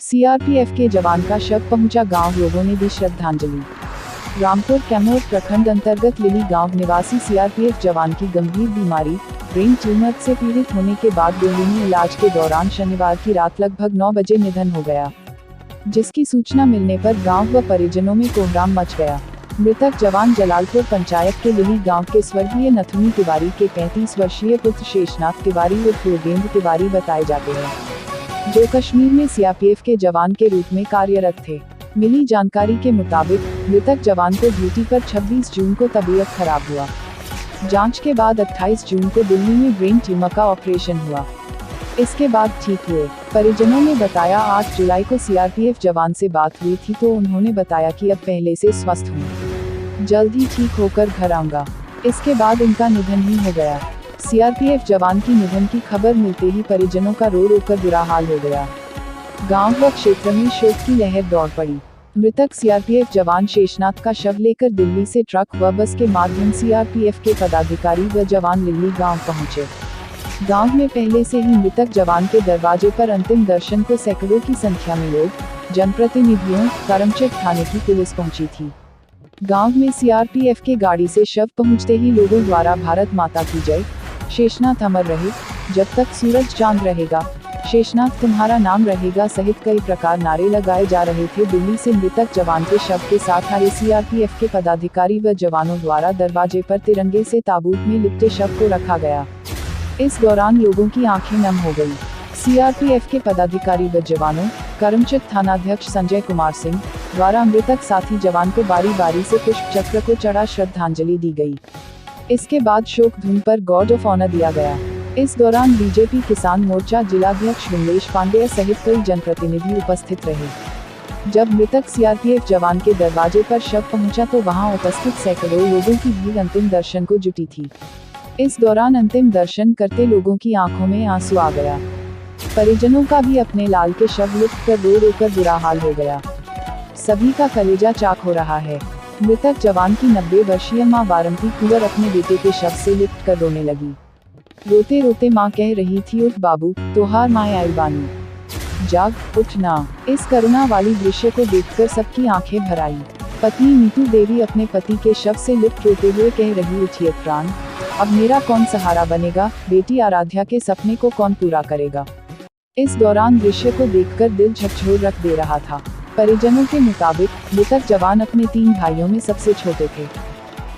CRPF के जवान का शव पहुंचा गांव, लोगों ने दी श्रद्धांजलि। रामपुर कैमूर प्रखंड अंतर्गत लिली गांव निवासी सीआरपीएफ जवान की गंभीर बीमारी ब्रेन ट्यूमर से पीड़ित होने के बाद दिल्ली में इलाज के दौरान शनिवार की रात लगभग 9 बजे निधन हो गया, जिसकी सूचना मिलने पर गांव व परिजनों में कोहराम मच गया। मृतक जवान जलालपुर पंचायत के लिली गांव के स्वर्गीय नथुनी तिवारी के 35 वर्षीय पुत्र शेषनाथ तिवारी उर्फ योगेंद्र तिवारी बताए जाते हैं, जो कश्मीर में सीआरपीएफ के जवान के रूप में कार्यरत थे। मिली जानकारी के मुताबिक मृतक जवान को ड्यूटी पर 26 जून को तबीयत खराब हुआ। जांच के बाद 28 जून को दिल्ली में ब्रेन ट्यूमर का ऑपरेशन हुआ। इसके बाद ठीक हुए। परिजनों ने बताया 8 जुलाई को सीआरपीएफ जवान से बात हुई थी तो उन्होंने बताया कि अब पहले से स्वस्थ हूँ, जल्द ही ठीक होकर घर आऊंगा। इसके बाद इनका निधन ही हो गया। सीआरपीएफ जवान की निधन की खबर मिलते ही परिजनों का रो रो कर बुरा हाल हो गया। गांव व क्षेत्र में शोक की लहर दौड़ पड़ी। मृतक सीआरपीएफ जवान शेषनाथ का शव लेकर दिल्ली से ट्रक व बस के माध्यम सीआरपीएफ के पदाधिकारी व जवान लिली गांव पहुंचे। गांव में पहले से ही मृतक जवान के दरवाजे पर अंतिम दर्शन को सैकड़ों की संख्या में लोग, जनप्रतिनिधियों, करमचट थाने की पुलिस पहुंची थी। गांव में सीआरपीएफ के गाड़ी से शव पहुंचते ही लोगों द्वारा भारत माता की जय, शेषनाथ अमर रहे, जब तक सूरज चांद रहेगा, शेषनाथ तुम्हारा नाम रहेगा सहित कई प्रकार नारे लगाए जा रहे थे। दिल्ली से मृतक जवान के शव के साथ आए सीआरपीएफ के पदाधिकारी व जवानों द्वारा दरवाजे पर तिरंगे से ताबूत में लिपटे शव को रखा गया। इस दौरान लोगों की आंखें नम हो गई। सीआरपीएफ के पदाधिकारी व जवानों, करमचट थानाध्यक्ष संजय कुमार सिंह द्वारा मृतक साथी जवान को बारी बारी से पुष्प चक्र को चढ़ा श्रद्धांजलि दी गई। इसके बाद शोक धुन पर गार्ड ऑफ ऑनर दिया गया। इस दौरान बीजेपी किसान मोर्चा जिलाध्यक्ष विमलेश पांडेय सहित कई जनप्रतिनिधि उपस्थित रहे। जब मृतक सीआरपीएफ जवान के दरवाजे पर शव पहुंचा तो वहां उपस्थित सैकड़ों लोगों की भीड़ अंतिम दर्शन को जुटी थी। इस दौरान अंतिम दर्शन करते लोगों की आंखों में आंसू आ गया। परिजनों का भी अपने लाल के शव लिपट कर रो रो कर बुरा हाल हो गया। सभी का कलेजा चाक हो रहा है। मृतक जवान की 90 वर्षीय मां वारंती कुंवर अपने बेटे के शव से लिपट कर रोने लगी। रोते रोते मां कह रही थी, उठ बाबू, तोहार माए आई बानी, जाग उठना। इस करुणा वाली दृश्य को देखकर सबकी आंखें भर आई। पत्नी नीतू देवी अपने पति के शव से लिपट रोते हुए कह रही, उठिए प्राण, अब मेरा कौन सहारा बनेगा, बेटी आराध्या के सपने को कौन पूरा करेगा। इस दौरान दृश्य को देखकर दिल झकझोर रख दे रहा था। परिजनों के मुताबिक मृतक जवान अपने 3 भाइयों में सबसे छोटे थे।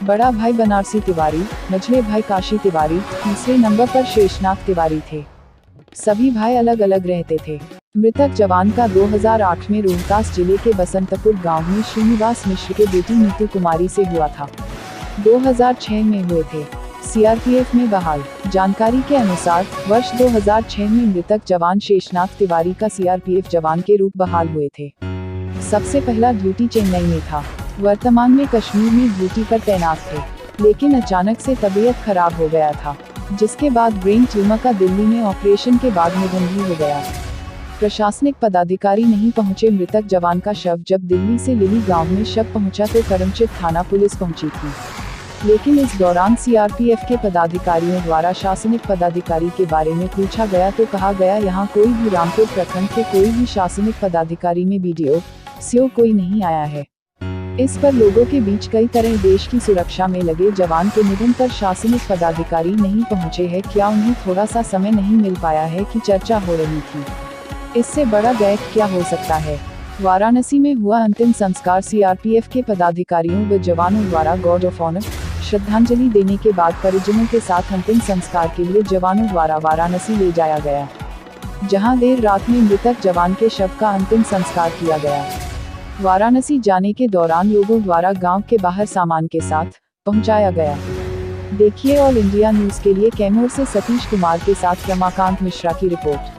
बड़ा भाई बनारसी तिवारी, मझले भाई काशी तिवारी, तीसरे नंबर पर शेषनाथ तिवारी थे। सभी भाई अलग अलग रहते थे। मृतक जवान का 2008 में रोहतास जिले के बसंतपुर गांव में श्रीनिवास मिश्र के बेटी नीतू कुमारी से हुआ था। 2006 में हुए थे। सीआरपीएफ में बहाल। जानकारी के अनुसार वर्ष 2006 में मृतक जवान शेषनाथ तिवारी का सीआरपीएफ जवान के रूप बहाल हुए थे। सबसे पहला ड्यूटी चेन्नई में था। वर्तमान में कश्मीर में ड्यूटी पर तैनात थे, लेकिन अचानक से तबीयत खराब हो गया था, जिसके बाद ब्रेन ट्यूमर का दिल्ली में ऑपरेशन के बाद निधन भी हो गया। प्रशासनिक पदाधिकारी नहीं पहुंचे। मृतक जवान का शव जब दिल्ली से लिली गांव में शव पहुंचा तो करमचट थाना पुलिस पहुंची थी, लेकिन इस दौरान सीआरपीएफ के पदाधिकारियों द्वारा शासनिक पदाधिकारी के बारे में पूछा गया तो कहा गया, यहाँ कोई भी रामपुर प्रखंड के कोई भी शासनिक पदाधिकारी में बीडीओ, सीओ कोई नहीं आया है। इस पर लोगों के बीच कई तरह देश की सुरक्षा में लगे जवान के निधन पर शासनिक पदाधिकारी नहीं पहुंचे हैं, क्या उन्हें थोड़ा सा समय नहीं मिल पाया है कि चर्चा हो रही थी। इससे बड़ा गैप क्या हो सकता है। वाराणसी में हुआ अंतिम संस्कार। सीआरपीएफ के पदाधिकारियों व जवानों द्वारा गार्ड ऑफ ऑनर श्रद्धांजलि देने के बाद परिजनों के साथ अंतिम संस्कार के लिए जवानों द्वारा वाराणसी ले जाया गया, जहां देर रात में मृतक जवान के शव का अंतिम संस्कार किया गया। वाराणसी जाने के दौरान लोगों द्वारा गांव के बाहर सामान के साथ पहुंचाया गया। देखिए ऑल इंडिया न्यूज के लिए कैमूर से सतीश कुमार के साथ रमाकांत मिश्रा की रिपोर्ट।